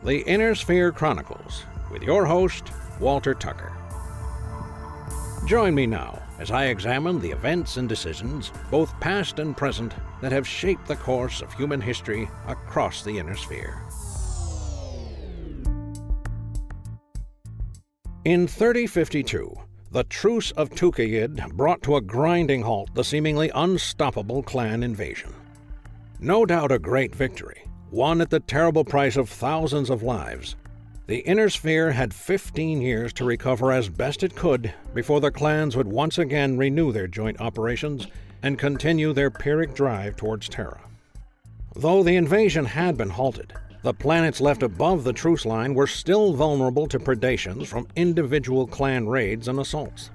The Inner Sphere Chronicles, with your host, Walter Tucker. Join me now as I examine the events and decisions, both past and present, that have shaped the course of human history across the Inner Sphere. In 3052, the Truce of Tukayid brought to a grinding halt the seemingly unstoppable clan invasion. No doubt a great victory, won at the terrible price of thousands of lives. The Inner Sphere had 15 years to recover as best it could before the clans would once again renew their joint operations and continue their Pyrrhic drive towards Terra. Though the invasion had been halted, the planets left above the truce line were still vulnerable to predations from individual clan raids and assaults.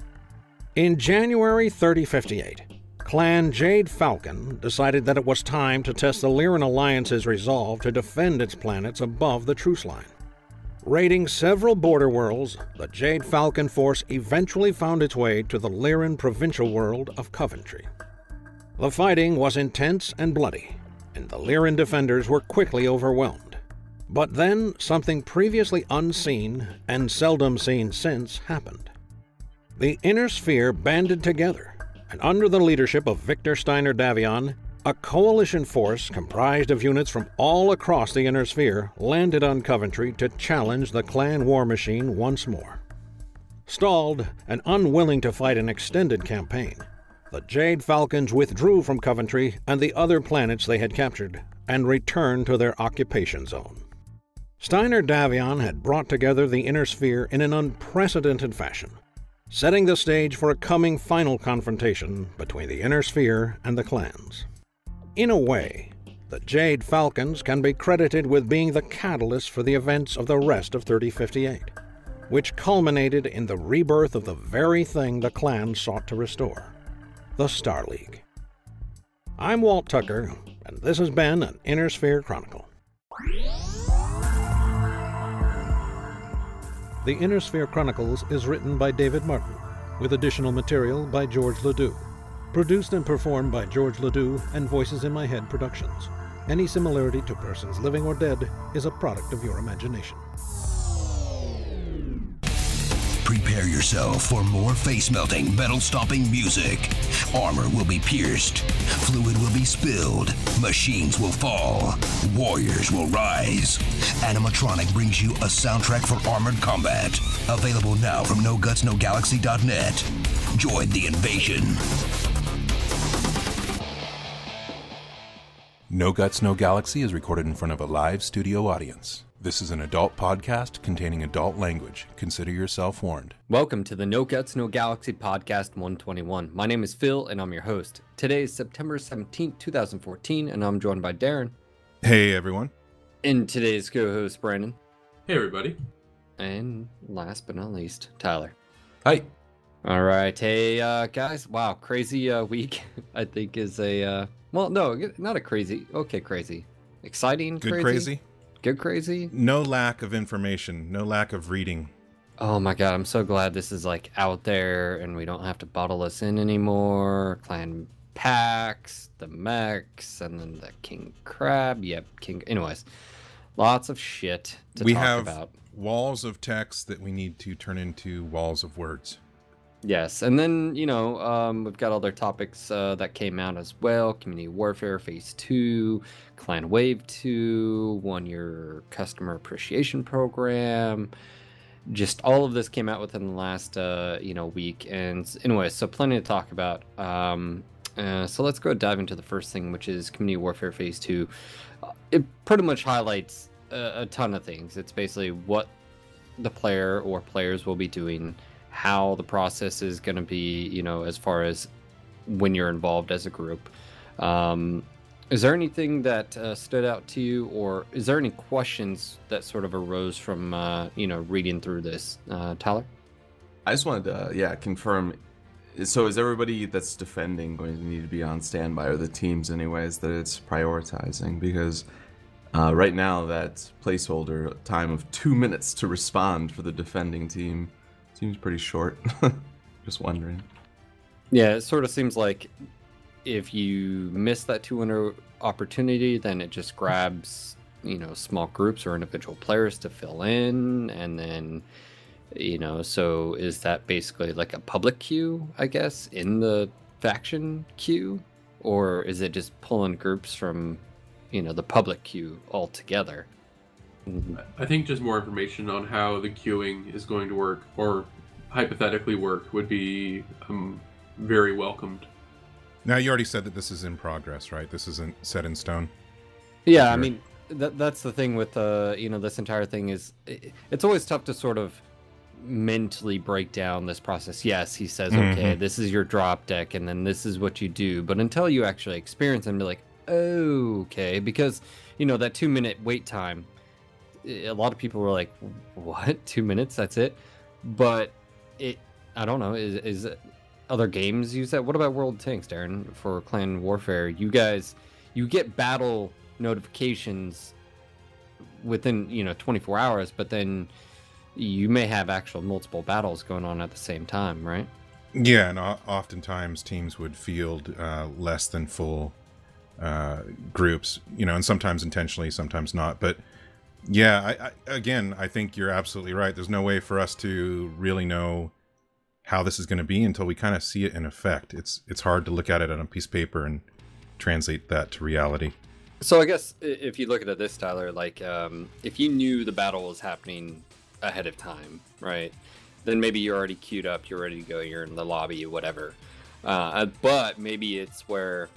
In January 3058, Clan Jade Falcon decided that it was time to test the Lyran Alliance's resolve to defend its planets above the truce line. Raiding several border worlds, the Jade Falcon force eventually found its way to the Lyran provincial world of Coventry. The fighting was intense and bloody, and the Lyran defenders were quickly overwhelmed. But then something previously unseen and seldom seen since happened. The Inner Sphere banded together, and under the leadership of Victor Steiner Davion, a coalition force comprised of units from all across the Inner Sphere landed on Coventry to challenge the clan war machine once more. Stalled and unwilling to fight an extended campaign, the Jade Falcons withdrew from Coventry and the other planets they had captured and returned to their occupation zone. Steiner Davion had brought together the Inner Sphere in an unprecedented fashion, setting the stage for a coming final confrontation between the Inner Sphere and the clans. In a way, the Jade Falcons can be credited with being the catalyst for the events of the rest of 3058, which culminated in the rebirth of the very thing the clan sought to restore, the Star League. I'm Walt Tucker, and this has been an Inner Sphere Chronicle. The Inner Sphere Chronicles is written by David Martin, with additional material by George Ledoux. Produced and performed by George Ledoux and Voices in My Head Productions. Any similarity to persons living or dead is a product of your imagination. Prepare yourself for more face-melting, metal-stomping music. Armor will be pierced, fluid will be spilled, machines will fall, warriors will rise. Animatronic brings you a soundtrack for armored combat. Available now from NoGutsNoGalaxy.net. Join the invasion. No Guts, No Galaxy is recorded in front of a live studio audience. This is an adult podcast containing adult language. Consider yourself warned. Welcome to the No Guts, No Galaxy podcast 121. My name is Phil, and I'm your host. Today is September 17th, 2014, and I'm joined by Daeron. Hey, everyone. And today's co-host, Brandon. Hey, everybody. And last but not least, Tyler. Hi. All right. Hey, guys. Wow, crazy week, I think is a... well, no, not a crazy. Okay, crazy. Exciting Good crazy? Good crazy? No lack of information. No lack of reading. Oh my god, I'm so glad this is like out there and we don't have to bottle us in anymore. Clan packs, the mechs, and then the King Crab. Yep, King. Anyways, lots of shit to talk about. We have walls of text that we need to turn into walls of words. Yes, and then, you know, we've got other topics that came out as well. Community Warfare Phase 2, Clan Wave 2, 1-year Customer Appreciation Program. Just all of this came out within the last, week. And anyway, so plenty to talk about. So let's go dive into the first thing, which is Community Warfare Phase 2. It pretty much highlights a ton of things. It's basically what the player or players will be doing, how the process is going to be, you know, as far as when you're involved as a group. Is there anything that stood out to you, or is there any questions that sort of arose from, reading through this? Tyler? I just wanted to, confirm. So is everybody that's defending going to need to be on standby, or the teams anyways, that it's prioritizing? Because right now that placeholder time of 2 minutes to respond for the defending team seems pretty short. Just wondering. Yeah, it sort of seems like if you miss that 200 opportunity, then it just grabs, you know, small groups or individual players to fill in, and then, you know, so is that basically like a public queue, I guess, in the faction queue, or is it just pulling groups from, you know, the public queue altogether? I think just more information on how the queuing is going to work, or hypothetically work, would be very welcomed. Now, you already said that this is in progress, right? This isn't set in stone. Yeah, I mean, that's the thing with you know, this entire thing is it's always tough to sort of mentally break down this process. Yes, he says, okay, this is your drop deck, and then this is what you do. But until you actually experience it and be like, oh, okay, because, you know, that 2-minute wait time, a lot of people were like, what? 2 minutes? That's it? But I don't know, is other games use that? What about World of Tanks, Daeron, for clan warfare? You guys, you get battle notifications within, you know, 24 hours, but then you may have actual multiple battles going on at the same time, right? Yeah, and oftentimes teams would field less than full groups, you know, and sometimes intentionally, sometimes not. But yeah, I think you're absolutely right. There's no way for us to really know how this is going to be until we kind of see it in effect. It's hard to look at it on a piece of paper and translate that to reality. So I guess if you look at it this, Tyler, like if you knew the battle was happening ahead of time, right, then maybe you're already queued up, you're ready to go, you're in the lobby, whatever. But maybe it's where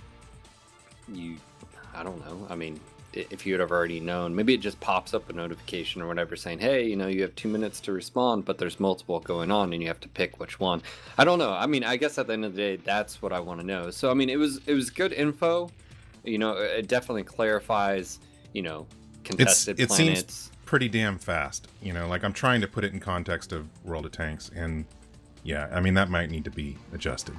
I don't know, I mean, if you would have already known, maybe it just pops up a notification or whatever saying, hey, you know, you have 2 minutes to respond, but there's multiple going on and you have to pick which one. I don't know. I mean, I guess at the end of the day, that's what I want to know. So, I mean, it was good info. You know, it definitely clarifies, you know, contested it planets. Seems pretty damn fast. You know, like I'm trying to put it in context of World of Tanks, and yeah, I mean, that might need to be adjusted.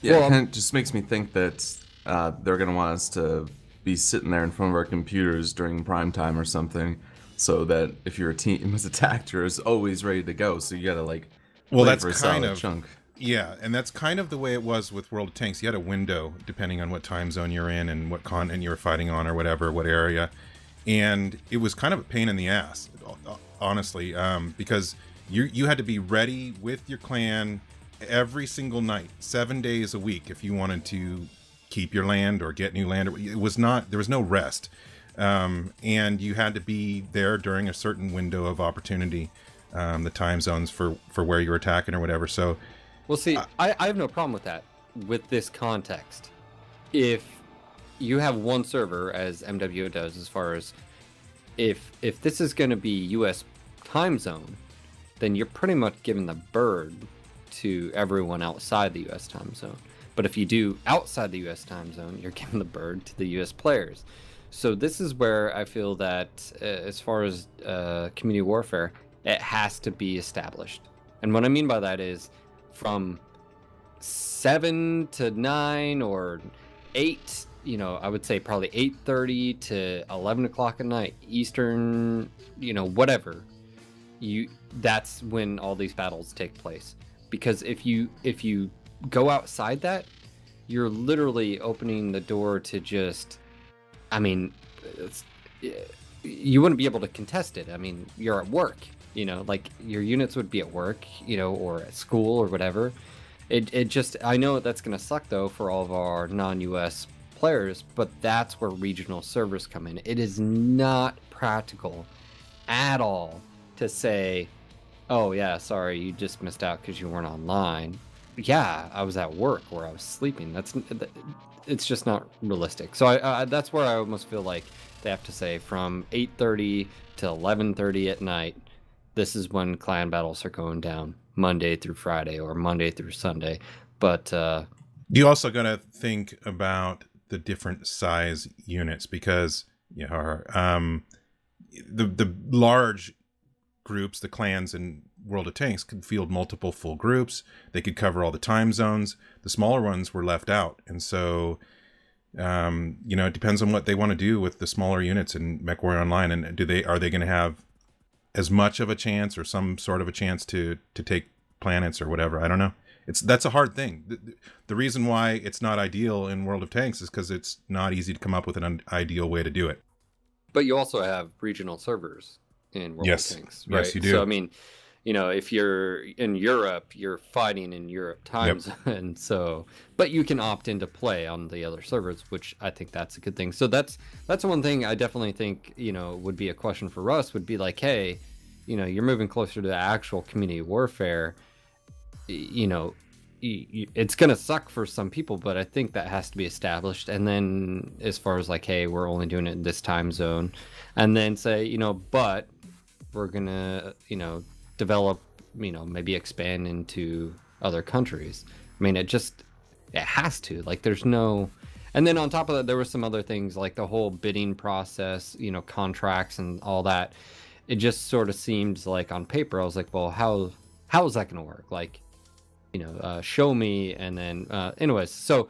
Yeah, well, it kind of just makes me think that they're going to want us to be sitting there in front of our computers during prime time or something, so that if your team is attacked, you're always ready to go. So you got to like, well, that's for a kind of chunk. Yeah, and that's kind of the way it was with World of Tanks. You had a window depending on what time zone you're in and what continent you were fighting on or whatever, what area, and it was kind of a pain in the ass, honestly, because you had to be ready with your clan every single night, 7 days a week, if you wanted to keep your land or get new land. It was not, there was no rest, and you had to be there during a certain window of opportunity, the time zones for where you were attacking or whatever. So, well, see, I have no problem with that, with this context. If you have one server, as MWO does, as far as if this is going to be U.S. time zone, then you're pretty much giving the bird to everyone outside the U.S. time zone. But if you do outside the U.S. time zone, you're giving the bird to the U.S. players. So this is where I feel that as far as community warfare, it has to be established. And what I mean by that is from 7 to 9 or 8, you know, I would say probably 8:30 to 11 o'clock at night, Eastern, you know, whatever. That's when all these battles take place. Because if you go outside that, you're literally opening the door to just, I mean, you wouldn't be able to contest it. I mean, you're at work, you know, like your units would be at work, you know, or at school or whatever. It just, I know that's going to suck though for all of our non-US players, but that's where regional servers come in. It is not practical at all to say, oh yeah, sorry, you just missed out because you weren't online. Yeah, I was at work or I was sleeping. It's just not realistic. So I that's where I almost feel like they have to say from 8:30 to 11:30 at night, this is when clan battles are going down, Monday through Friday or Monday through Sunday. But you also got to think about the different size units, because the large groups, the clans in World of Tanks, could field multiple full groups. They could cover all the time zones. The smaller ones were left out, and so you know, it depends on what they want to do with the smaller units in MechWarrior Online. And are they going to have as much of a chance or some sort of a chance to take planets or whatever? I don't know. That's a hard thing. The reason why it's not ideal in World of Tanks is because it's not easy to come up with an ideal way to do it. But you also have regional servers in World of Tanks, right? Yes, you do. So I mean, you know, if you're in Europe, you're fighting in Europe time zone. So, but you can opt into play on the other servers, which I think that's a good thing. So that's one thing I definitely think, you know, would be a question for us, would be like, hey, you know, you're moving closer to the actual community warfare. You know, it's gonna suck for some people, but I think that has to be established. And then as far as like, hey, we're only doing it in this time zone, and then say, you know, but we're gonna, you know, develop, you know, maybe expand into other countries. I mean, it has to, like, there's no. And then on top of that, there were some other things like the whole bidding process, you know, contracts and all that. It just sort of seemed like on paper, I was like, well, how is that going to work? Like, you know, show me. And then anyways, so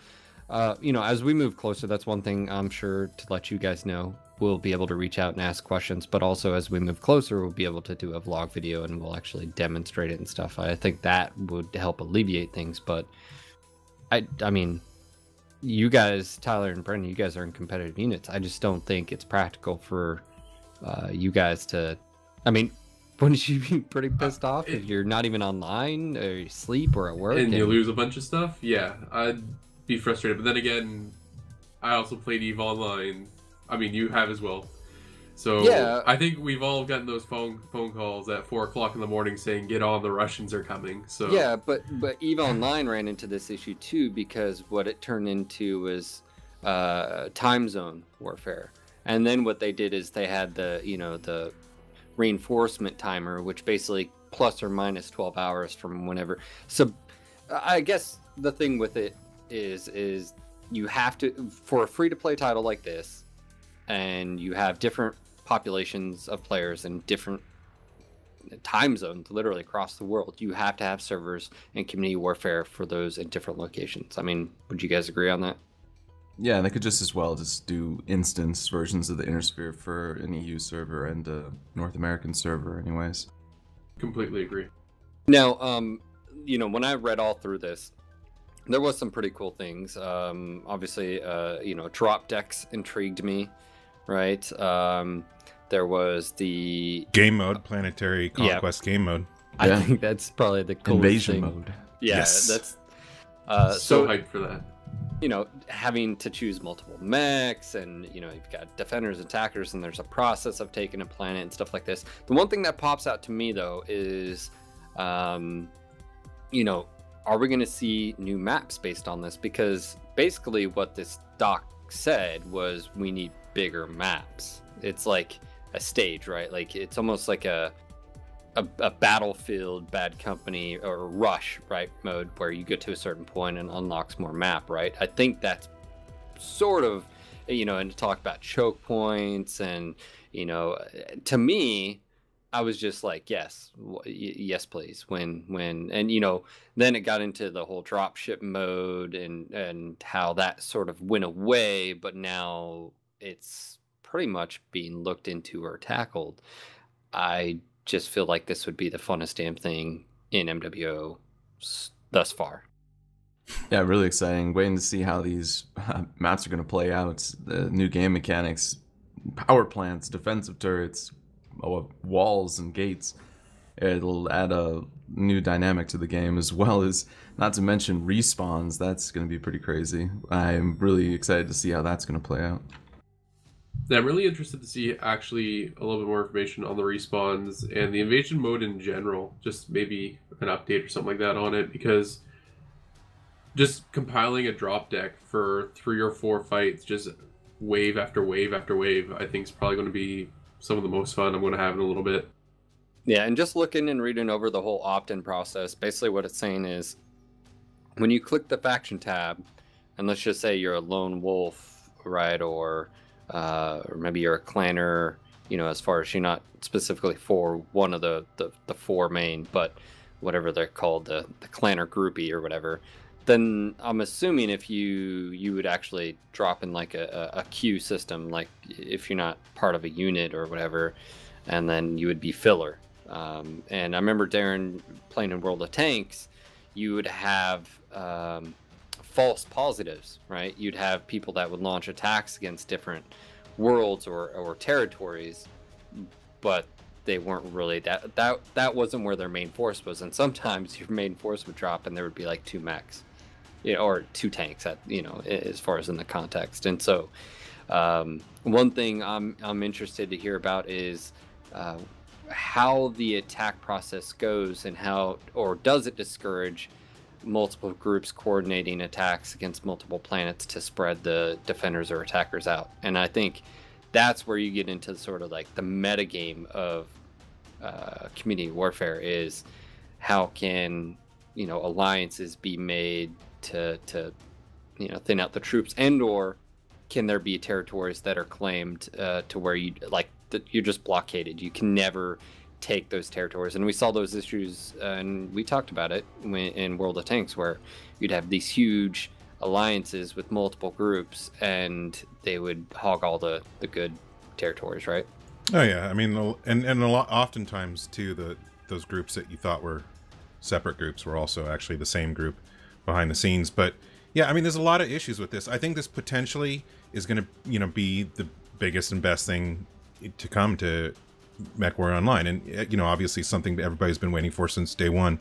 you know, as we move closer, that's one thing I'm sure to let you guys know. We'll be able to reach out and ask questions, but also as we move closer, we'll be able to do a vlog video and we'll actually demonstrate it and stuff. I think that would help alleviate things. But I mean, you guys, Tyler and Brendan, you guys are in competitive units. I just don't think it's practical for you guys to. I mean, wouldn't you be pretty pissed off if you're not even online, or you sleep, or at work, and you lose a bunch of stuff? Yeah, I'd be frustrated. But then again, I also played EVE Online. I mean, you have as well. So yeah. I think we've all gotten those phone calls at 4 o'clock in the morning saying, "Get on, the Russians are coming." So yeah, but EVE Online ran into this issue too, because what it turned into was time zone warfare. And then what they did is they had the reinforcement timer, which basically plus or minus 12 hours from whenever. So I guess the thing with it is you have to, for a free-to-play title like this, and you have different populations of players in different time zones literally across the world, you have to have servers and community warfare for those in different locations. I mean, would you guys agree on that? Yeah, and they could just as well just do instance versions of the Innersphere for an EU server and a North American server anyways. Completely agree. Now, you know, when I read all through this, there was some pretty cool things. Obviously, you know, drop decks intrigued me, right? There was the game mode, planetary conquest game mode. I think that's probably the coolest invasion thing. mode. Yeah, yes. That's so hyped for that. You know, having to choose multiple mechs, and you know, you've got defenders, attackers, and there's a process of taking a planet and stuff like this. The one thing that pops out to me though is, you know, are we going to see new maps based on this? Because basically what this doc said was we need bigger maps. It's like a stage, right? Like it's almost like a Battlefield, Bad Company, or Rush, right, mode, where you get to a certain point and unlocks more map, right? I think that's sort of, you know, and to talk about choke points, and you know, to me, I was just like, yes, please. When, and you know, then it got into the whole dropship mode and how that sort of went away, but now it's pretty much being looked into or tackled. I just feel like this would be the funnest damn thing in MWO thus far. Yeah, really exciting. Waiting to see how these maps are going to play out. The new game mechanics, power plants, defensive turrets, walls and gates. It'll add a new dynamic to the game, as well as, not to mention, respawns. That's going to be pretty crazy. I'm really excited to see how that's going to play out. Yeah, I'm really interested to see actually a little bit more information on the respawns and the invasion mode in general. Just maybe an update or something like that on it, because just compiling a drop deck for 3 or 4 fights, just wave after wave after wave, I think is probably going to be some of the most fun I'm going to have in a little bit. Yeah, and just looking and reading over the whole opt-in process, basically what it's saying is when you click the faction tab, and let's just say you're a lone wolf, right, or maybe you're a clanner, you know, as far as you're not specifically for one of the 4 main, but whatever they're called, the clanner groupie or whatever, then I'm assuming if you would actually drop in like a queue system, like if you're not part of a unit or whatever, and then you would be filler. And I remember Daeron playing in World of Tanks, you would have false positives, right? You'd have people that would launch attacks against different worlds or territories, but they weren't really that wasn't where their main force was. And sometimes your main force would drop and there would be like 2 mechs, or 2 tanks at, as far as in the context. And so one thing I'm interested to hear about is how the attack process goes, and how, or does it discourage multiple groups coordinating attacks against multiple planets to spread the defenders or attackers out. And I think that's where you get into sort of like the meta game of community warfare, is how can alliances be made to thin out the troops, and or can there be territories that are claimed to where you're just blockaded, you can never take those territories. And we saw those issues, and we talked about it in World of Tanks, where you'd have these huge alliances with multiple groups and they would hog all the good territories, right? Oh yeah, I mean, and a lot, oftentimes too, those groups that you thought were separate groups were also actually the same group behind the scenes. But yeah, I mean, there's a lot of issues with this. I think this potentially is going to be the biggest and best thing to come to MechWarrior Online, and obviously something that everybody's been waiting for since day one.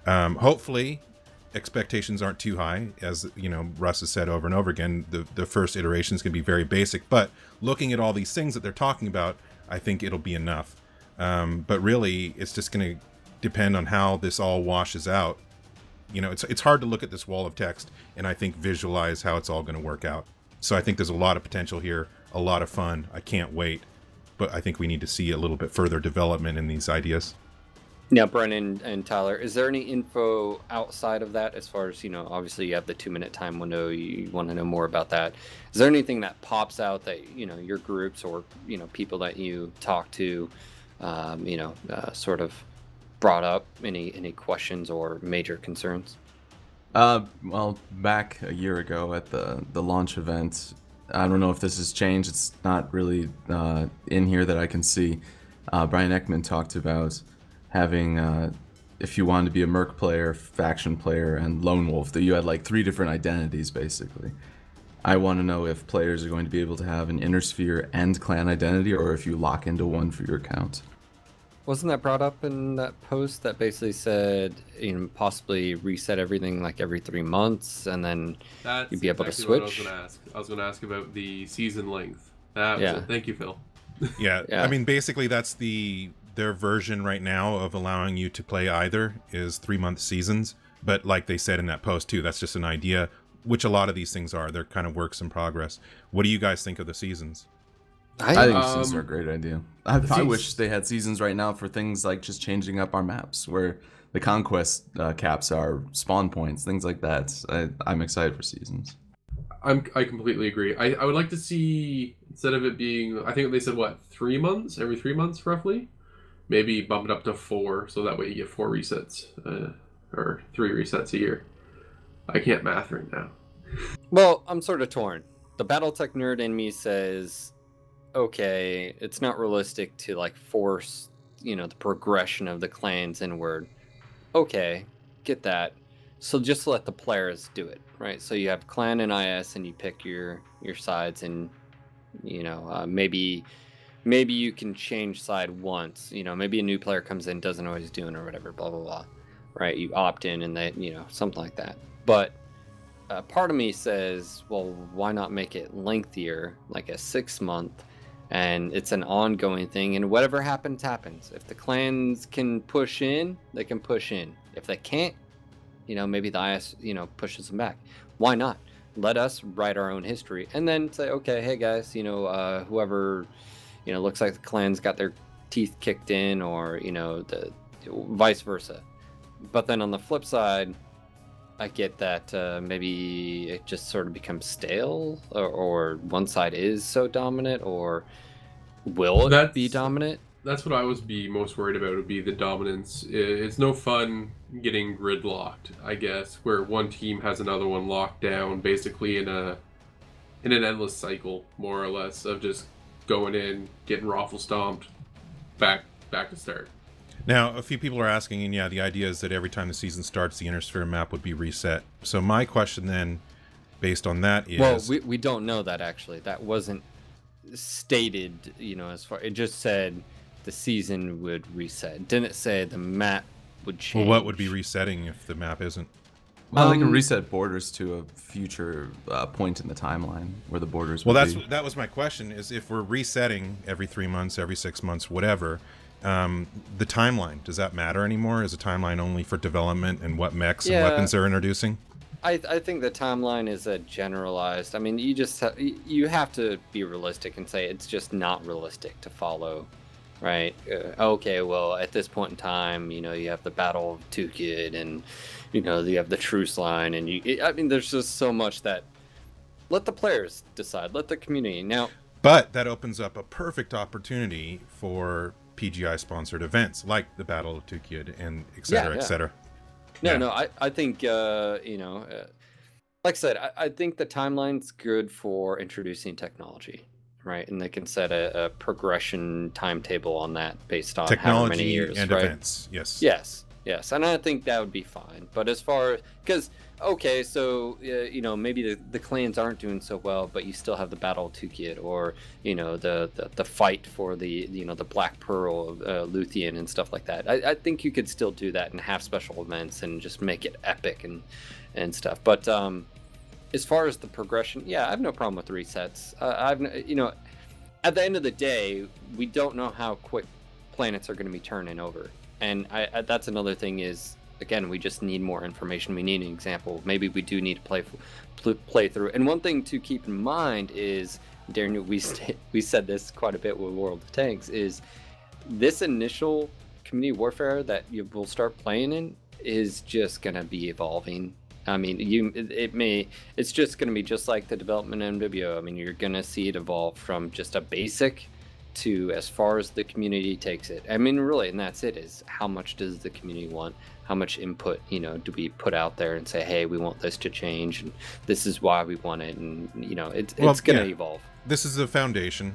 Hopefully expectations aren't too high, as Russ has said over and over again. The first iteration is going to be very basic, but looking at all these things that they're talking about, I think it'll be enough. But really, it's just going to depend on how this all washes out. It's hard to look at this wall of text and I think visualize how it's all going to work out. So I think there's a lot of potential here, a lot of fun. I can't wait. But I think we need to see a little bit further development in these ideas. Now, Brennan and Tyler, is there any info outside of that, as far as, obviously you have the 2-minute time window, you want to know more about that. Is there anything that pops out that, your groups or, people that you talk to, sort of brought up, any questions or major concerns? Well, back a year ago at the launch event, I don't know if this has changed. It's not really in here that I can see. Brian Ekman talked about having, if you wanted to be a Merc player, faction player, and Lone Wolf, that you had like 3 different identities, basically. I want to know if players are going to be able to have an Inner Sphere and clan identity, or if you lock into one for your account. Wasn't that brought up in that post that basically said, possibly reset everything like every 3 months, and then you'd be able to switch? I was going to ask about the season length. That was it. Thank you, Phil. Yeah, I mean, basically that's their version right now of allowing you to play either is 3-month seasons. But like they said in that post too, that's just an idea, which a lot of these things are. They're kind of works in progress. What do you guys think of the seasons? I think seasons are a great idea. I wish they had seasons right now for things like just changing up our maps, where the conquest caps are spawn points, things like that. I'm excited for seasons. I completely agree. I would like to see, instead of it being, I think they said, what, 3 months? Every 3 months, roughly? Maybe bump it up to 4, so that way you get 4 resets, or 3 resets a year. I can't math right now. Well, I'm sort of torn. The Battletech nerd in me says, okay, it's not realistic to like force, the progression of the clans inward. Okay, get that. So just let the players do it, right? So you have clan and IS, and you pick your sides, and maybe you can change side once. Maybe a new player comes in, doesn't always do it or whatever, blah blah blah, right? You opt in, and then something like that. But part of me says, well, why not make it lengthier, like a 6-month? And it's an ongoing thing, and whatever happens, happens. If the clans can push in, they can push in. If they can't, maybe the IS, pushes them back. Why not? Let us write our own history, and then say, okay, hey guys, whoever, looks like the clans got their teeth kicked in, or the vice versa. But then on the flip side, I get that maybe it just sort of becomes stale, or one side is so dominant, or will it be dominant? That's what I would be most worried about, would be the dominance. It's no fun getting gridlocked, I guess, where one team has another one locked down, basically in an endless cycle, more or less, of just going in, getting raffle stomped, back to start. Now, a few people are asking, and yeah, the idea is that every time the season starts, the inner sphere map would be reset. So my question then, based on that, is... Well, we don't know that, actually. That wasn't stated, you know, as far... It just said the season would reset. It didn't say the map would change. Well, what would be resetting if the map isn't? Well, they can reset borders to a future point in the timeline where the borders would be. That was my question, is if we're resetting every 3 months, every 6 months, whatever... the timeline, does that matter anymore? Is a timeline only for development and what mechs and weapons they're introducing? I think the timeline is a generalized. I mean, you have to be realistic and say it's just not realistic to follow, right? Okay, well, at this point in time, you know, you have the Battle of Tukid, and you know, you have the truce line, and I mean, there's just so much that let the players decide, let the community now. But that opens up a perfect opportunity for PGI-sponsored events like the Battle of Tukid and et cetera, et cetera. No, I think, you know, like I said, I think the timeline's good for introducing technology, right? And they can set a progression timetable on that based on how many years, and right? events, yes. Yes, and I think that would be fine. But as far, because, okay, so, you know, maybe the clans aren't doing so well, but you still have the Battle of Tukid, or, you know, the fight for the, you know, the Black Pearl of Luthien and stuff like that. I think you could still do that and have special events and just make it epic and stuff. But as far as the progression, yeah, I have no problem with resets. You know, at the end of the day, we don't know how quick planets are going to be turning over. And that's another thing is, again, we just need more information. We need an example. Maybe we do need to play through. And one thing to keep in mind is, Daeron, we said this quite a bit with World of Tanks, is this initial community warfare that you will start playing in is just going to be evolving. I mean, it's just going to be just like the development MWO. I mean, you're going to see it evolve from just a basic to as far as the community takes it. I mean, really, and that's it, is how much does the community want? How much input, you know, do we put out there and say, hey, we want this to change, and this is why we want it, and, you know, it's going to evolve. This is the foundation.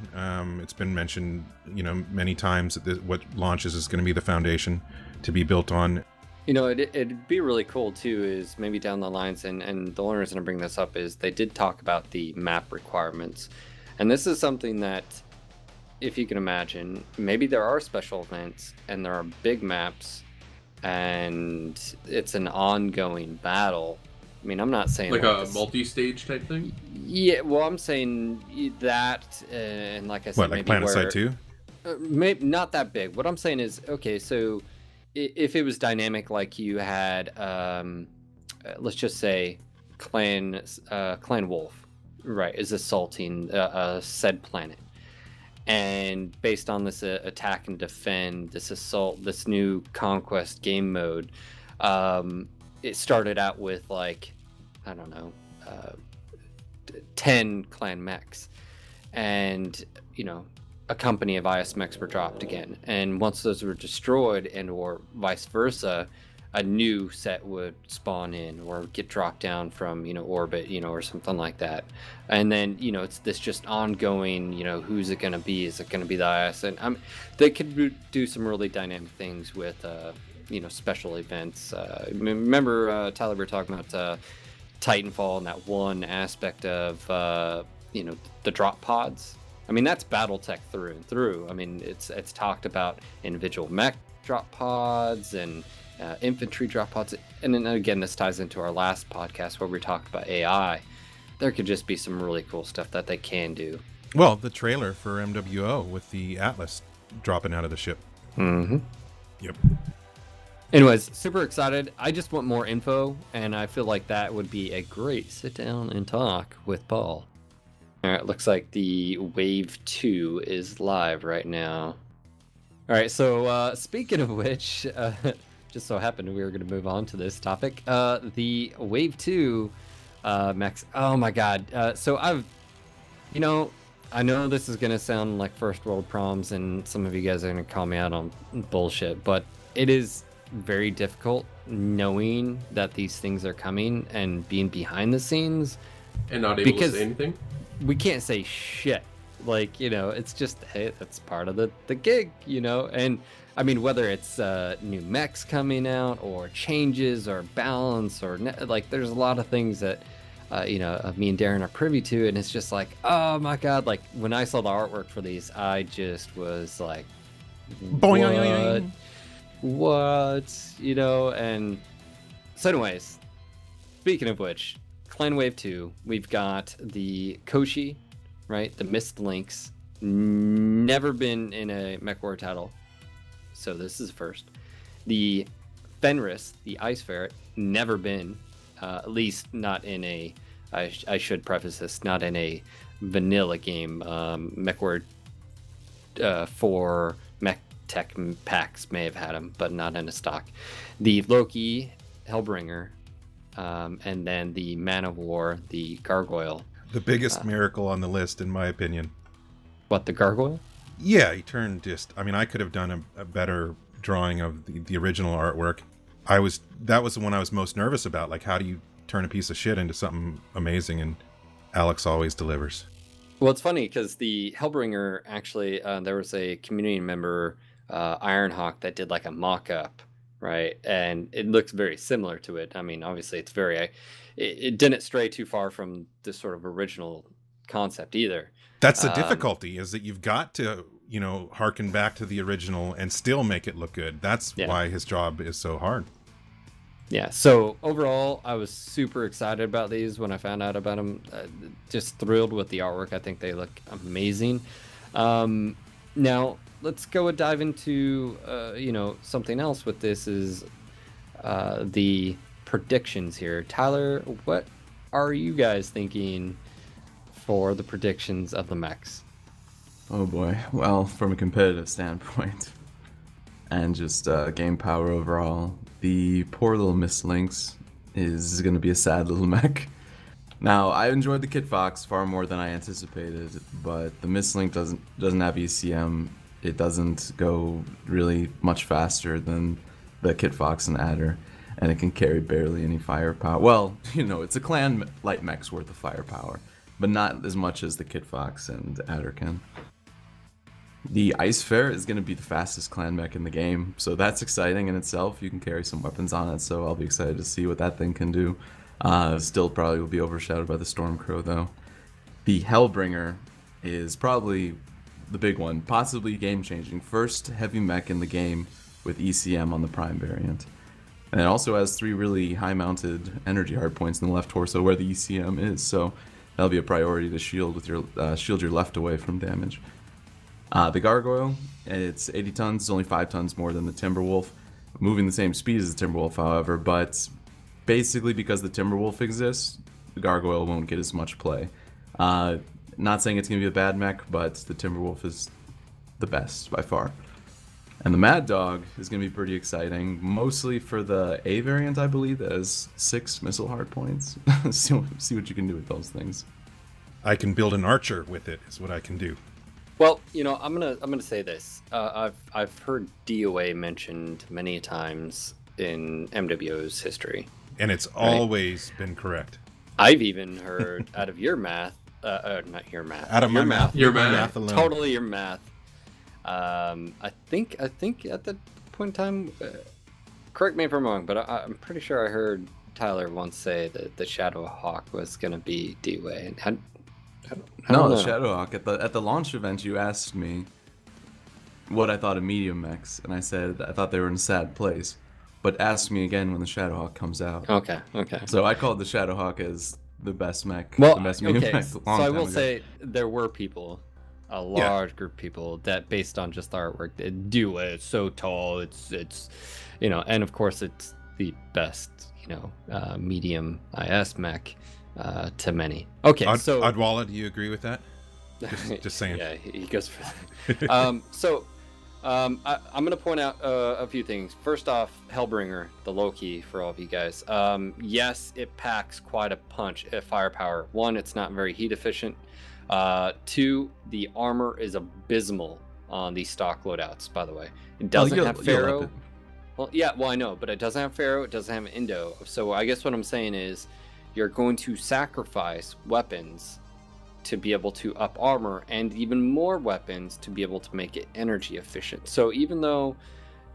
It's been mentioned, you know, many times that what launches is going to be the foundation to be built on. You know, it'd be really cool, too, is maybe down the lines, and the only reason I bring this up is they did talk about the map requirements. And this is something that, if you can imagine, maybe there are special events and there are big maps and it's an ongoing battle. I mean, I'm not saying like a multi-stage type thing. Yeah, well, I'm saying that, and like I said, what, like PlanetSide 2? Maybe not that big. What I'm saying is, okay, so if it was dynamic, like you had, let's just say, Clan Wolf, right, is assaulting said planet. And based on this attack and defend, this assault, this new conquest game mode, it started out with, like, I don't know, 10 clan mechs. And, you know, a company of IS mechs were dropped again. And once those were destroyed, and or vice versa, a new set would spawn in or get dropped down from, you know, orbit, you know, or something like that. And then, you know, it's this just ongoing, you know, who's it going to be? Is it going to be the IS? And they could do some really dynamic things with, you know, special events. Remember, Tyler, we were talking about Titanfall and that one aspect of, you know, the drop pods. I mean, that's BattleTech through and through. I mean, it's talked about individual mech drop pods and infantry drop pods. And then again, this ties into our last podcast where we talked about AI. There could just be some really cool stuff that they can do. Well, the trailer for MWO with the Atlas dropping out of the ship. Mm-hmm. Yep. Anyways, super excited. I just want more info, and I feel like that would be a great sit down and talk with Paul. All right, looks like the Wave 2 is live right now. All right, so speaking of which, just so happened we were going to move on to this topic. The Wave 2 mechs. Oh my God. So you know, I know this is going to sound like first world problems, and some of you guys are going to call me out on bullshit, but it is very difficult knowing that these things are coming and being behind the snes and not able to say anything. We can't say shit. Like, you know, it's just, hey, that's part of the gig, you know. And I mean, whether it's new mechs coming out or changes or balance or like, there's a lot of things that you know, me and Daeron are privy to, and it's just like, oh my god, like when I saw the artwork for these, I just was like, what, you know. And so anyways, speaking of which, Clan Wave 2, we've got the Koshi, right, the Mist Lynx, never been in a MechWarrior title, so this is first. The Fenris, the Ice Ferret, never been, at least not in a, I should preface this, not in a vanilla game. MechWarrior 4 Mech Tech packs may have had them, but not in a stock. The Loki Hellbringer, and then the Man of War, the Gargoyle. The biggest miracle on the list, in my opinion. What, the Gargoyle? Yeah, he turned just... I mean, I could have done a better drawing of the original artwork. That was the one I was most nervous about. Like, how do you turn a piece of shit into something amazing? And Alex always delivers. Well, it's funny because the Hellbringer, actually, there was a community member, Ironhawk, that did like a mock-up, right? And it looks very similar to it. I mean, obviously, it's very... It didn't stray too far from the sort of original concept either. That's the difficulty, is that you've got to, you know, harken back to the original and still make it look good. That's why his job is so hard. Yeah, so overall, I was super excited about these when I found out about them. Just thrilled with the artwork. I think they look amazing. Now, let's go and dive into, you know, something else with this is the predictions here. Tyler, what are you guys thinking for the predictions of the mechs? Oh boy. Well, from a competitive standpoint and just game power overall, the poor little Miss Lynx is going to be a sad little mech. Now, I enjoyed the Kit Fox far more than I anticipated, but the Miss Lynx doesn't have ECM. It doesn't go really much faster than the Kit Fox and Adder, and it can carry barely any firepower. Well, you know, it's a clan light mech's worth of firepower, but not as much as the Kit Fox and Adder can. The Ice Ferret is going to be the fastest clan mech in the game, so that's exciting in itself. You can carry some weapons on it, so I'll be excited to see what that thing can do. Still probably will be overshadowed by the Stormcrow, though. The Hellbringer is probably the big one, possibly game-changing. First heavy mech in the game with ECM on the Prime variant. And it also has 3 really high-mounted energy hardpoints in the left torso where the ECM is, so that'll be a priority to shield with your shield your left away from damage. The Gargoyle, it's 80 tons, it's only 5 tons more than the Timberwolf, moving the same speed as the Timberwolf, however, but basically because the Timberwolf exists, the Gargoyle won't get as much play. Not saying it's going to be a bad mech, but the Timberwolf is the best by far. And the Mad Dog is going to be pretty exciting, mostly for the A variant, I believe, that has 6 missile hardpoints. See what you can do with those things. I can build an archer with it, is what I can do. Well, you know, I'm gonna say this. I've heard DOA mentioned many times in MWO's history, and it's always been correct. I've even heard out of your math, not your math, out of your my math, your math alone. Totally your math. I think at that point in time, correct me if I'm wrong, but I'm pretty sure I heard Tyler once say that the Shadowhawk was gonna be DOA, and No, the Shadowhawk. At the launch event, you asked me what I thought of medium mechs, and I said I thought they were in a sad place. But ask me again when the Shadowhawk comes out. Okay. So I called the Shadowhawk as the best mech. Well, the best medium mech so a long I time will ago. say there were people, a large group of people that, based on just the artwork, they do it. It's so tall. It's, you know, and of course it's the best, you know, medium IS mech. To many. Okay, so Adwala, do you agree with that? Just saying. Yeah, he goes for that. I'm going to point out a few things. First off, Hellbringer, the Loki, for all of you guys. Yes, it packs quite a punch at firepower. 1, it's not very heat efficient. 2, the armor is abysmal on these stock loadouts, by the way. It doesn't have Pharaoh. Well, yeah, well, I know, but it doesn't have Pharaoh, it doesn't have Indo. So I guess what I'm saying is, you're going to sacrifice weapons to be able to up armor, and even more weapons to be able to make it energy efficient. So even though,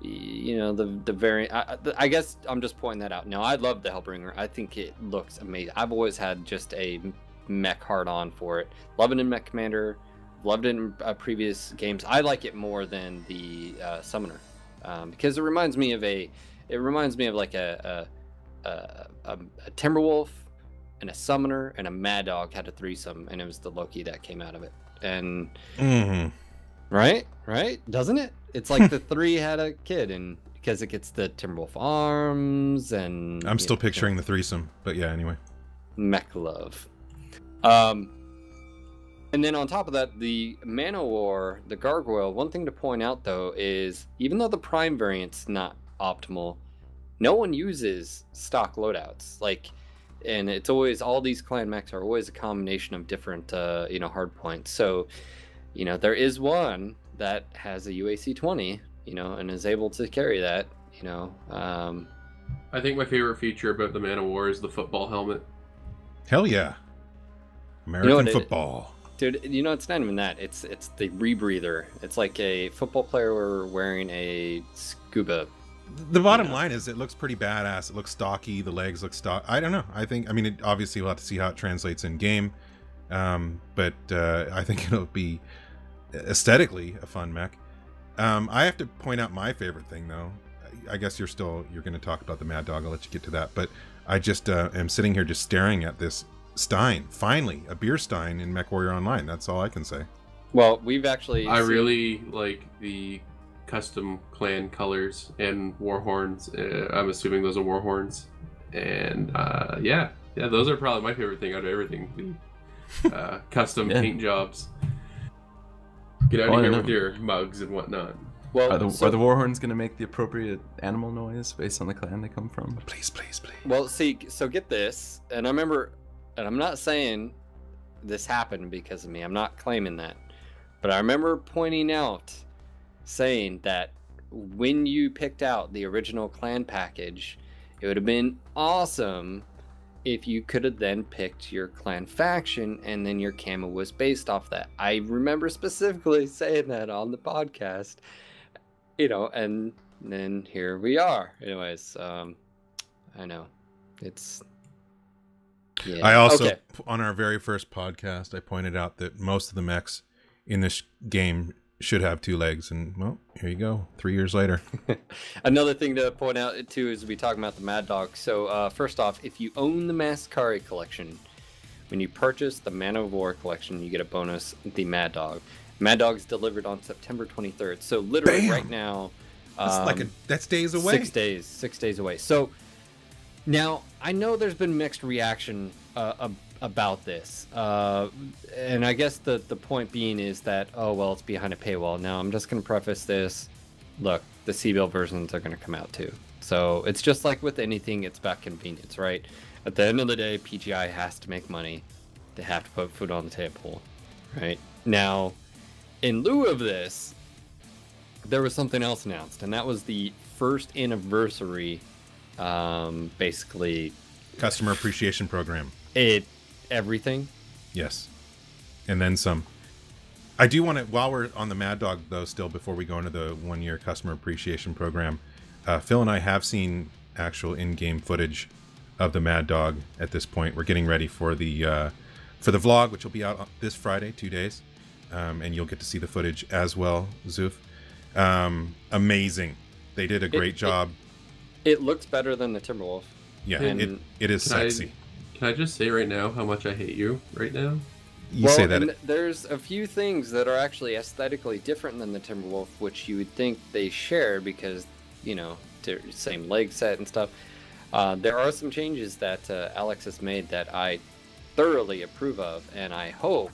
you know, the variant, I guess I'm just pointing that out. Now, I love the Hellbringer. I think it looks amazing. I've always had just a mech hard on for it. Love it in Mech Commander. Loved it in previous games. I like it more than the Summoner, because it reminds me of like a Timberwolf and a Summoner and a Mad Dog had a threesome, and it was the Loki that came out of it. And right, doesn't it? It's like the three had a kid, and because it gets the Timberwolf arms, and I'm still picturing the threesome, but yeah, anyway. Mech love. And then on top of that, the Man-O-War, the Gargoyle, one thing to point out though is, even though the Prime variant's not optimal, no one uses stock loadouts. Like, and it's always, all these clan mechs are always a combination of different, you know, hard points. So, you know, there is one that has a UAC 20, you know, and is able to carry that, you know. I think my favorite feature about the Man-O-War is the football helmet. Hell yeah. American football. Dude, you know, it's not even that. It's the rebreather. It's like a football player wearing a scuba. The bottom line is it looks pretty badass. It looks stocky. The legs look stock. I don't know. I mean, it, obviously we'll have to see how it translates in game. But I think it'll be aesthetically a fun mech. I have to point out my favorite thing though. I guess you're going to talk about the Mad Dog. I'll let you get to that. But I just am sitting here just staring at this Stein. Finally, a beer Stein in MechWarrior Online. That's all I can say. Well, we've actually... I really like the custom clan colors and war horns. I'm assuming those are war horns. And yeah, those are probably my favorite thing out of everything. The custom paint jobs. Get out of here with your mugs and whatnot. Well, are the war horns going to make the appropriate animal noise based on the clan they come from? Please, please, please. Well, see, so get this, and I remember, and I'm not saying this happened because of me. I'm not claiming that. But I remember pointing out, saying that when you picked out the original clan package, it would have been awesome if you could have then picked your clan faction and then your camo was based off that. I remember specifically saying that on the podcast, you know, and then here we are. Anyways, I know it's... Yeah. I also, on our very first podcast, I pointed out that most of the mechs in this game should have two legs, and well, here you go, 3 years later. Another thing to point out too is we talking about the Mad Dog. So first off, if you own the Mascari collection, when you purchase the Man of War collection, you get a bonus, the Mad Dog. Mad Dog's delivered on September 23rd. So literally right now, that's days away. 6 days away. So now I know there's been mixed reaction about this, and I guess the point being is that, oh well, it's behind a paywall. Now I'm just going to preface this. Look, the CBL versions are going to come out too, so it's just like with anything, it's about convenience, right? At the end of the day, PGI has to make money. They have to put food on the table, right? Now, in lieu of this, there was something else announced, and that was the first anniversary, basically customer appreciation program. Everything. Yes. And then some. I do want to, while we're on the Mad Dog though, still, before we go into the 1 year customer appreciation program, Phil and I have seen actual in-game footage of the Mad Dog at this point. We're getting ready for the vlog, which will be out this Friday, 2 days. And you'll get to see the footage as well, Zoof. Amazing. They did a great job. It looks better than the Timberwolf. Yeah, it is sexy. Can I just say right now how much I hate you right now? You say that. And there's a few things that are actually aesthetically different than the Timberwolf, which you would think they share because, you know, same leg set and stuff. There are some changes that Alex has made that I thoroughly approve of, and I hope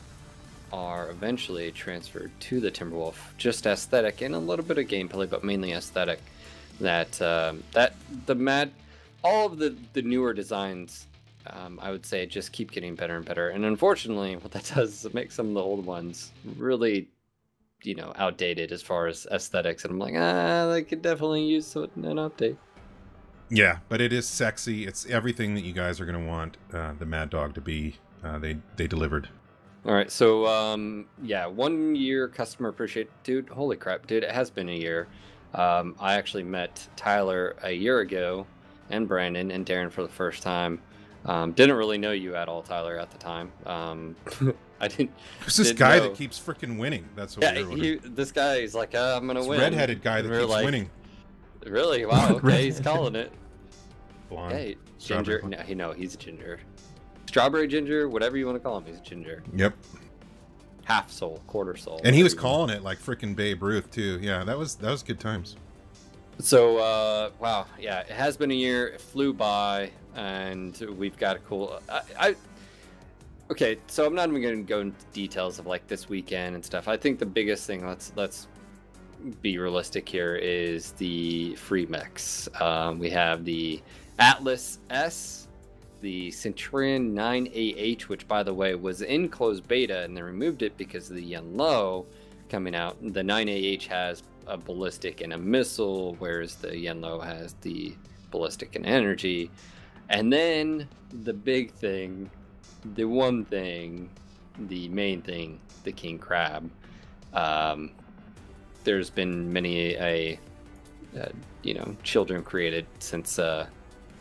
are eventually transferred to the Timberwolf. Just aesthetic and a little bit of gameplay, but mainly aesthetic. All of the newer designs, I would say, just keep getting better and better. And unfortunately, what that does is it makes some of the old ones really, you know, outdated as far as aesthetics. And I'm like, they could definitely use an update. Yeah, but it is sexy. It's everything that you guys are going to want the Mad Dog to be. They delivered. All right, so yeah, 1 year customer appreciate, dude. Holy crap, dude! It has been a year. I actually met Tyler a year ago, and Brandon and Daeron for the first time. Didn't really know you at all, Tyler, at the time. I didn't. Who's this guy that keeps freaking winning? That's what this guy is like, I'm gonna win. Redheaded guy that keeps winning. Really? Wow. Okay, he's calling it. Blonde. Hey, ginger. No, he's a ginger. Strawberry ginger, whatever you want to call him, he's a ginger. Yep. Half soul, quarter soul. And he was calling it like freaking Babe Ruth too. Yeah, that was good times. So, wow, yeah, it has been a year. It flew by, and we've got a cool. Okay, so I'm not even going to go into details of like this weekend and stuff. I think the biggest thing, let's be realistic here, is the free mechs. We have the Atlas S, the Centurion CN9-AH, which by the way was in closed beta and they removed it because of the Yenlo coming out. The 9-AH has a ballistic and a missile, whereas the Yenlo has the ballistic and energy. And then the big thing, the one thing, the main thing, the King Crab. There's been many children created since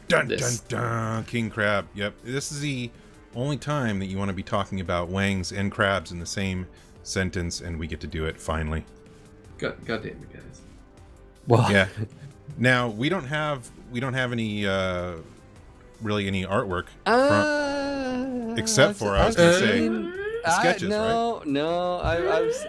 dun dun, King Crab. Yep, this is the only time that you want to be talking about wangs and crabs in the same sentence, and we get to do it finally. God damn it, guys. Well, yeah. Now we don't have any really any artwork except for I was gonna say sketches, right? No,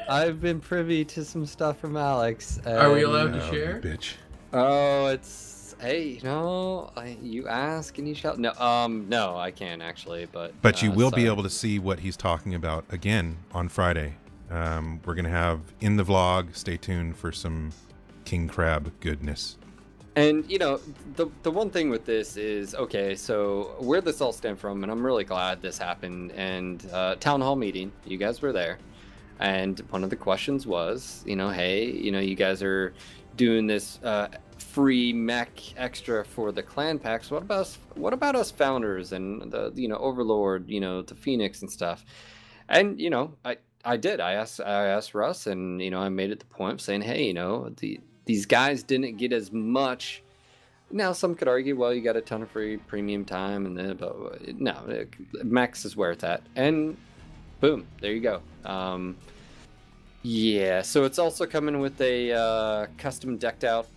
I've been privy to some stuff from Alex. Are we allowed to share? Bitch. Oh, it's you ask and you shall. No, I can't actually, but you will be able to see what he's talking about again on Friday. We're gonna have in the vlog. Stay tuned for some King Crab goodness. And the one thing with this is, okay, so where this all stemmed from, and I'm really glad this happened, and town hall meeting, you guys were there, and one of the questions was, hey, you guys are doing this free mech extra for the clan packs. What about us founders and the Overlord, the Phoenix and stuff? And I did. I asked Russ, and I made it the point of saying, hey, these guys didn't get as much. Now, some could argue, well, you got a ton of free premium time, and then, but no, Max is where it's at. And boom, there you go. Yeah, so it's also coming with a custom decked out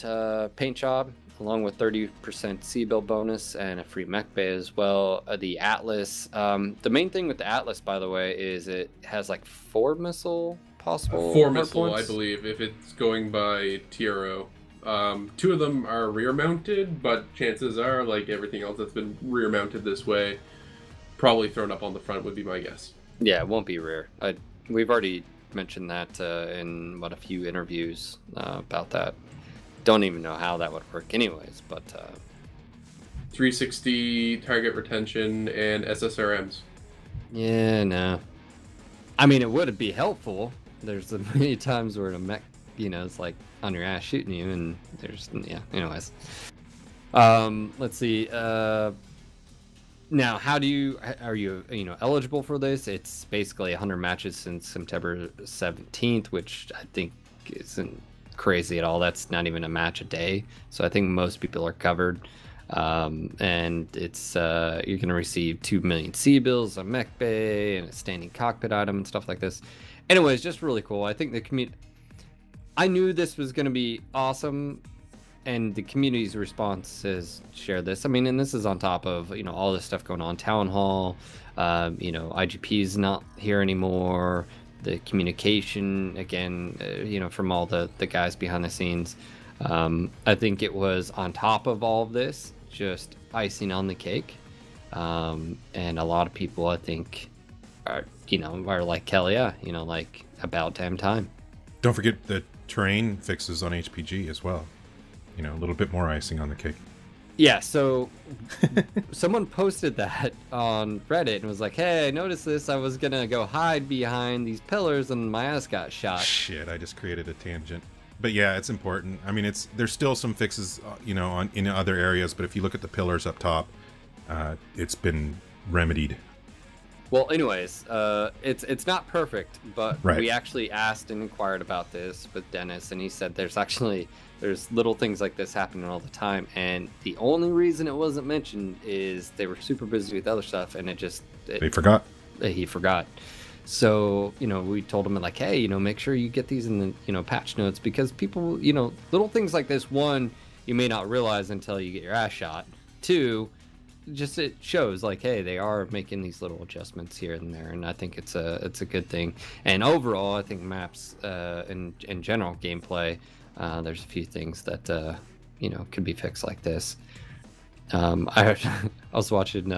paint job, along with 30% C-Bill bonus and a free mech bay as well. The Atlas, the main thing with the Atlas, by the way, is it has like 4 missile possible. 4 missile, I believe, if it's going by TRO. 2 of them are rear mounted, but chances are, like everything else that's been rear mounted this way, probably thrown up on the front would be my guess. Yeah, it won't be rear. We've already mentioned that in a few interviews about that. Don't even know how that would work anyways, but 360 target retention and SSRMs. Yeah, no. I mean, it would be helpful. There's many times where a mech, it's like on your ass shooting you, and there's, yeah, anyways. Let's see. Now, are you eligible for this? It's basically 100 matches since September 17th, which I think isn't crazy at all. That's not even a match a day, so I think most people are covered. And it's you're gonna receive 2 million C-bills, a mech bay, and a standing cockpit item and stuff like this. Anyways, just really cool. I think the community, I knew this was gonna be awesome, and the community's response is share this. I mean, and this is on top of all this stuff going on, town hall. IGP is not here anymore. The communication again, from all the guys behind the scenes. I think it was on top of all of this, just icing on the cake. And a lot of people, I think, are like Kell, yeah, like about damn time. Don't forget the terrain fixes on HPG as well. A little bit more icing on the cake. Yeah, so someone posted that on Reddit and was like, hey, I noticed this. I was going to go hide behind these pillars and my ass got shot. Shit, I just created a tangent. But yeah, it's important. I mean, there's still some fixes, in other areas, but if you look at the pillars up top, it's been remedied. Well, anyways, it's not perfect, but Right. we actually asked and inquired about this with Dennis, and he said there's little things like this happening all the time, and the only reason it wasn't mentioned is they were super busy with other stuff, and They forgot. he forgot. So, we told him like, hey, make sure you get these in the, patch notes, because people, little things like this, one, you may not realize until you get your ass shot. Two, just it shows like, hey, they are making these little adjustments here and there, and I think it's a good thing. And overall, I think maps in general gameplay, there's a few things that could be fixed like this. I was watching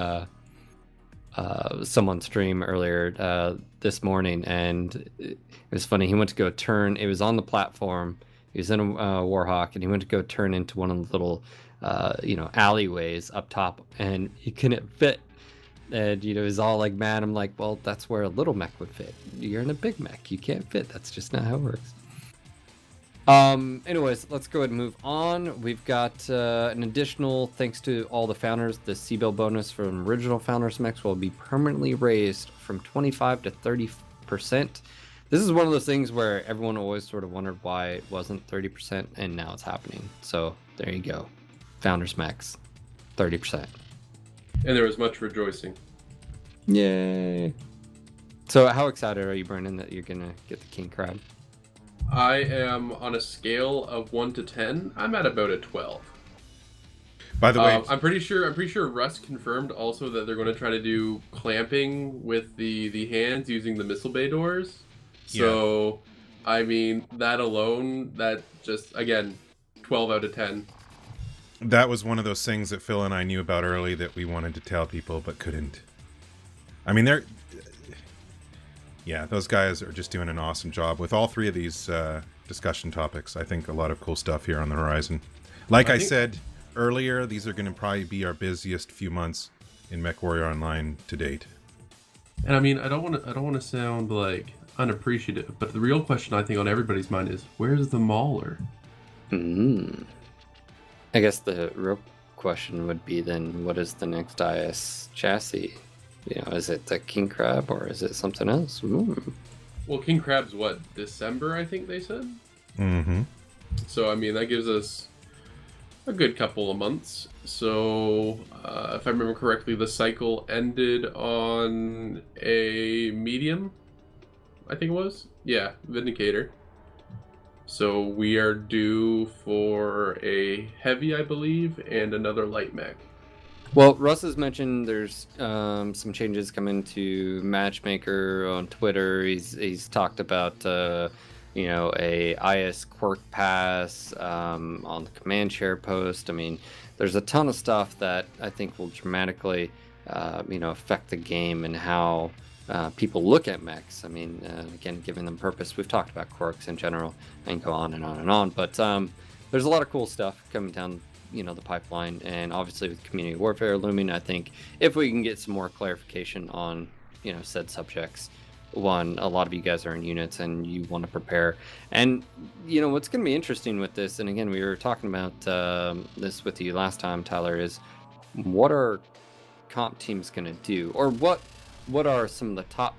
someone stream earlier this morning, and it was funny. He went to go turn. It was on the platform. He was in a Warhawk, and he went to go turn into one of the little alleyways up top, and he couldn't fit. And he's all like mad. I'm like, well, that's where a little mech would fit. You're in a big mech. You can't fit. That's just not how it works. Anyways, let's go ahead and move on. We've got an additional, thanks to all the founders, the C-Bill bonus from original founders mechs will be permanently raised from 25 to 30%. This is one of those things where everyone always sort of wondered why it wasn't 30%, and now it's happening. So there you go. Founders mechs, 30%. And there was much rejoicing. Yay. So how excited are you, Brendan, that you're going to get the king crab? I am on a scale of 1 to 10. I'm at about a 12. By the way, I'm pretty sure Russ confirmed also that they're going to try to do clamping with the hands using the missile bay doors. So, yeah. I mean, that alone, that just, again, 12 out of 10. That was one of those things that Phil and I knew about early that we wanted to tell people but couldn't. I mean, those guys are just doing an awesome job with all three of these discussion topics. I think a lot of cool stuff here on the horizon. Like I said earlier, these are going to probably be our busiest few months in MechWarrior Online to date. And I mean, I don't want to sound like unappreciative, but the real question I think on everybody's mind is, where's the Mauler? I guess the real question would be then, what is the next IS chassis? Is it the King Crab or is it something else? Well, King Crab's what, December, I think they said? Mm-hmm. So, I mean, that gives us a good couple of months. So, if I remember correctly, the cycle ended on a medium, I think it was. Yeah, Vindicator. So we are due for a heavy, I believe, and another light mech. Well, Russ has mentioned there's some changes coming to Matchmaker on Twitter. He's talked about a IS quirk pass on the command share post. I mean, there's a ton of stuff that I think will dramatically affect the game and how people look at mechs. I mean, again, giving them purpose. We've talked about quirks in general and go on and on and on, but there's a lot of cool stuff coming down the pipeline, and obviously with community warfare looming, I think if we can get some more clarification on said subjects. One, a lot of you guys are in units and you want to prepare, and what's going to be interesting with this, and again we were talking about this with you last time, Tyler, is what are comp teams going to do, or what are some of the top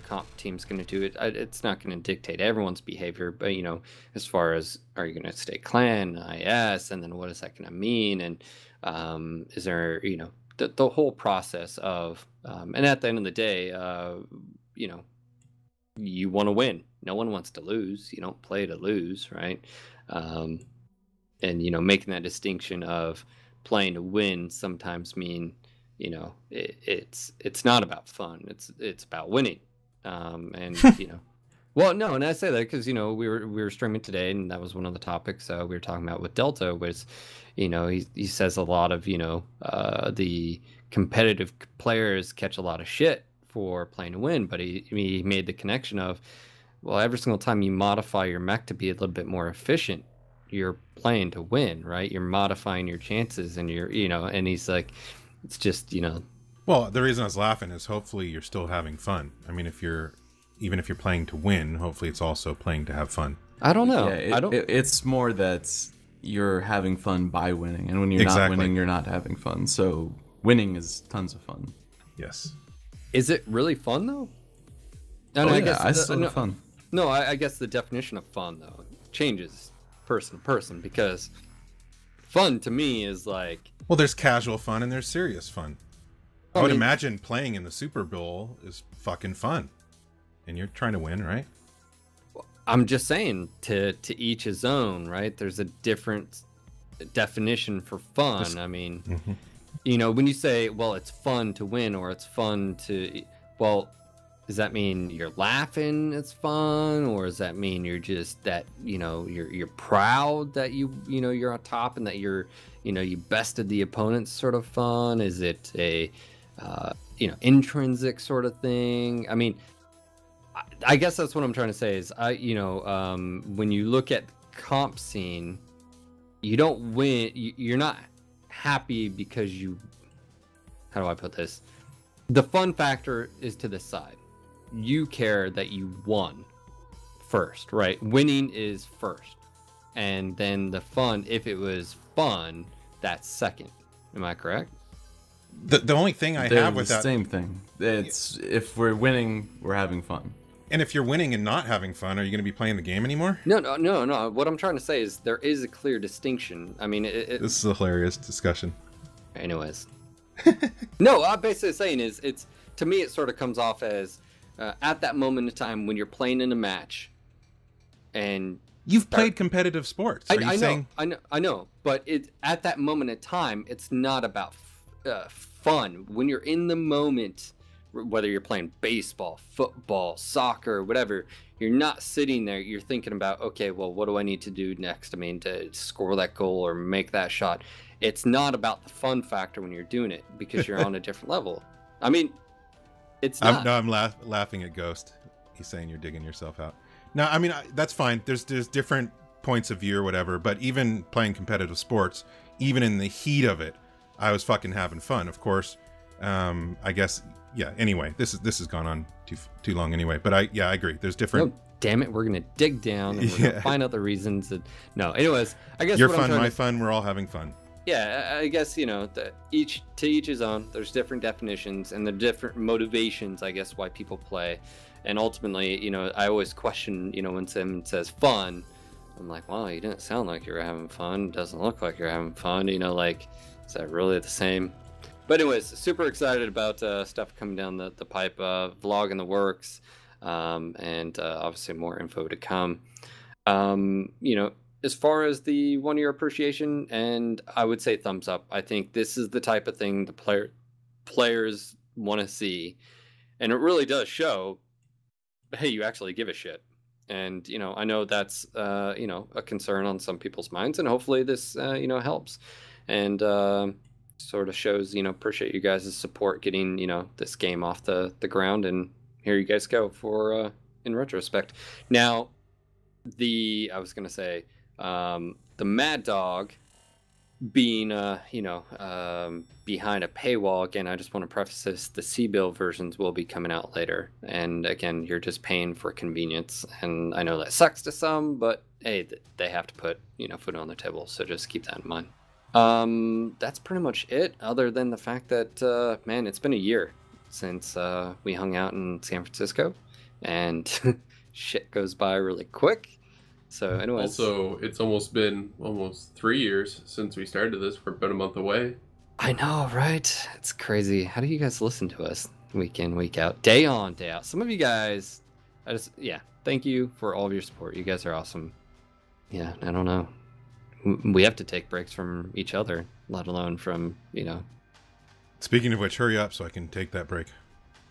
comp teams going to do? It's not going to dictate everyone's behavior, but as far as, are you going to stay clan, IS, and then what is that going to mean, and is there the whole process of and at the end of the day, you want to win. No one wants to lose. You don't play to lose, right? And making that distinction of playing to win sometimes mean it's not about fun. It's about winning. Well, no, and I say that because we were streaming today, and that was one of the topics we were talking about with Delta. Was he says a lot of the competitive players catch a lot of shit for playing to win, but he made the connection of, well, every single time you modify your mech to be a little bit more efficient, you're playing to win, right? You're modifying your chances, and you're and he's like, it's just Well, the reason I was laughing is hopefully you're still having fun. I mean, even if you're playing to win, hopefully it's also playing to have fun. I don't know. Yeah, it's more that you're having fun by winning, and when you're not winning, you're not having fun. So winning is tons of fun. Yes. Is it really fun though? I still have fun. No, I guess the definition of fun though changes person to person, because fun to me is like, well, there's casual fun and there's serious fun. I would imagine playing in the Super Bowl is fucking fun, and you're trying to win, right? I'm just saying, to each his own, right? There's a different definition for fun. I mean, you know, when you say, well, it's fun to win, or it's fun to, well, does that mean you're laughing, it's fun, or does that mean you're just that, you know, you're proud that you know, you're on top and that you're, you know, you bested the opponent sort of fun? Is it a you know, intrinsic sort of thing? I mean, I guess that's what I'm trying to say is, you know, when you look at comp scene, you don't win. You're not happy because you, how do I put this? The fun factor is to the side. You care that you won first, right? Winning is first. And then the fun, if it was fun, that's second. Am I correct? The only thing I have with that, same thing. It's if we're winning, we're having fun. And if you're winning and not having fun, are you going to be playing the game anymore? No. What I'm trying to say is there is a clear distinction. I mean, this is a hilarious discussion. Anyways, no, I'm basically saying is, it's, to me, it sort of comes off as at that moment in time when you're playing in a match, and you've played competitive sports. I know, but at that moment in time, it's not about fun. When you're in the moment, whether you're playing baseball, football, soccer, whatever, you're not sitting there, you're thinking about, okay, well, what do I need to do next? I mean, to score that goal or make that shot. It's not about the fun factor when you're doing it, because you're on a different level. I mean, it's not. I'm laughing at Ghost. He's saying you're digging yourself out. No, I mean, that's fine. There's different points of view or whatever, but even playing competitive sports, even in the heat of it, I was fucking having fun. Of course, I guess, yeah. Anyway, this has gone on too long anyway. But I agree. There's different. No, damn it, we're gonna dig down and we're gonna find out the reasons. No, anyways, I guess your fun, my fun. We're all having fun. Yeah, I guess, you know, to each his own. There's different definitions and the different motivations, I guess, why people play. And ultimately, you know, I always question, you know, when someone says fun, I'm like, well, you didn't sound like you were having fun. It doesn't look like you're having fun. You know, like, is that really the same? But anyways, super excited about stuff coming down the pipe, vlog in the works, and obviously more info to come. You know, as far as the 1 year appreciation, and I would say thumbs up. I think this is the type of thing the players want to see, and it really does show, hey, you actually give a shit. And, you know, I know that's, you know, a concern on some people's minds, and hopefully this, you know, helps. And sort of shows, you know, appreciate you guys' support getting, you know, this game off the ground, and here you guys go for, in retrospect. Now, I was going to say, the Mad Dog being, you know, behind a paywall, again, I just want to preface this, the C-Bill versions will be coming out later. And again, you're just paying for convenience. And I know that sucks to some, but hey, they have to put, you know, food on the table. So just keep that in mind. That's pretty much it, other than the fact that, man, it's been a year since we hung out in San Francisco, and shit goes by really quick. So anyways, also, it's almost been 3 years since we started this. We're about a month away. I know, right? It's crazy. How do you guys listen to us week in, week out, day on, day out? Some of you guys, thank you for all of your support. You guys are awesome. Yeah, I don't know. We have to take breaks from each other, let alone from, you know. Speaking of which, hurry up so I can take that break.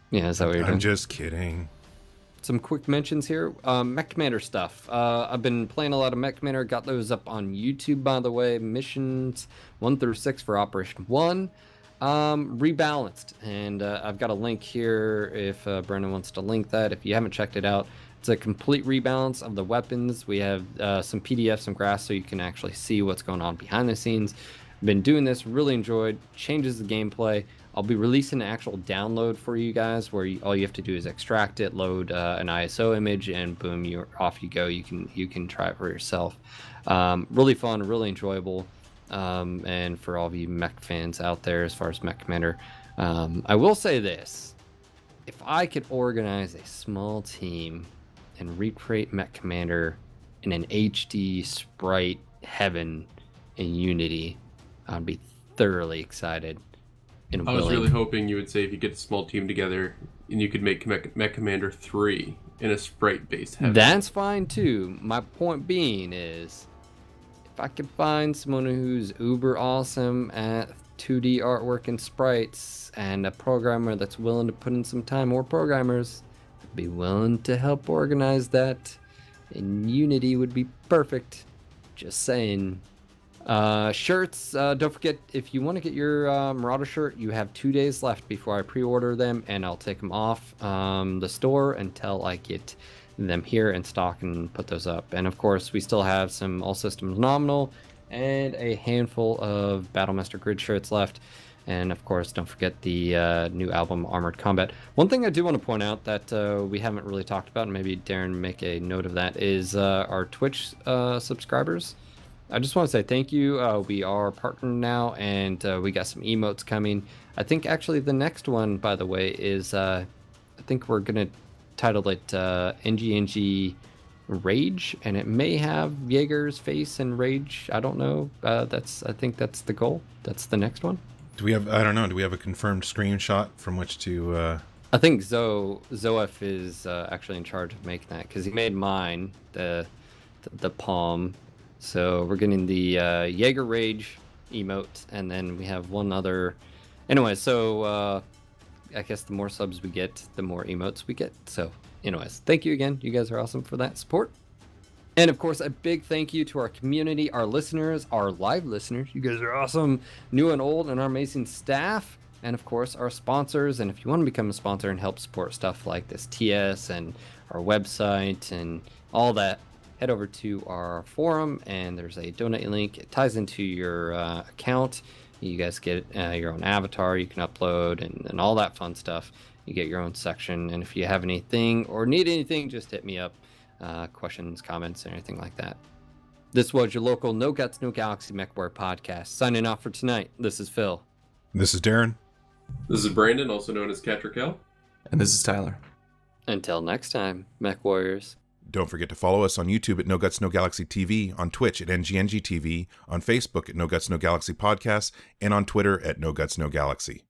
Yeah, is that what you're doing? I'm just kidding. Some quick mentions here. Mech Commander stuff. I've been playing a lot of Mech Commander. Got those up on YouTube, by the way. Missions 1 through 6 for Operation 1. Rebalanced. And I've got a link here if Brendan wants to link that. If you haven't checked it out, it's a complete rebalance of the weapons. We have some PDFs, some graphs, so you can actually see what's going on behind the scenes. Been doing this, really enjoyed. Changes the gameplay. I'll be releasing an actual download for you guys where all you have to do is extract it, load an ISO image, and boom, off you go. You can try it for yourself. Really fun, really enjoyable. And for all of you mech fans out there, as far as Mech Commander, I will say this. if I could organize a small team and recreate Mech Commander in an HD sprite heaven in Unity, I'd be thoroughly excited and I willing. was really hoping you would say if you get a small team together and you could make Mech Commander 3 in a sprite-based heaven. That's fine too. My point being is, if I could find someone who's uber awesome at 2D artwork and sprites and a programmer that's willing to put in some time, or programmers, I'd be willing to help organize that. And Unity would be perfect. Just saying. Shirts, don't forget, if you want to get your Marauder shirt, you have 2 days left before I pre-order them, and I'll take them off the store until I get them here in stock and put those up. And of course, we still have some All Systems Nominal and a handful of Battlemaster Grid shirts left. And of course, don't forget the new album, Armored Combat. One thing I do want to point out that we haven't really talked about, and maybe Daeron make a note of that, is our Twitch subscribers. I just want to say thank you. We are partnered now, and we got some emotes coming. I think actually the next one, by the way, is I think we're going to title it NGNG Rage, and it may have Jaeger's face and Rage. I don't know. I think that's the goal. That's the next one. Do we have, I don't know, do we have a confirmed screenshot from which to... I think Zoef is actually in charge of making that, because he made mine, the palm. So we're getting the Jaeger Rage emote, and then we have one other. Anyway, so I guess the more subs we get, the more emotes we get. So anyways, thank you again. You guys are awesome for that support. And of course, a big thank you to our community, our listeners, our live listeners. You guys are awesome, new and old, and our amazing staff. And of course, our sponsors. And if you want to become a sponsor and help support stuff like this TS and our website and all that, head over to our forum, and there's a donate link. It ties into your account. You guys get your own avatar you can upload and all that fun stuff. You get your own section, and if you have anything or need anything, just hit me up. Questions, comments, anything like that. This was your local No Guts, No Galaxy MechWarrior podcast. Signing off for tonight. This is Phil. This is Daeron. This is Brandon, also known as Cattra, Kell. And this is Tyler. Until next time, Mech Warriors. Don't forget to follow us on YouTube at NoGutsNoGalaxy TV, on Twitch at NGNG TV, on Facebook at NoGutsNoGalaxy Podcast, and on Twitter at NoGutsNoGalaxy.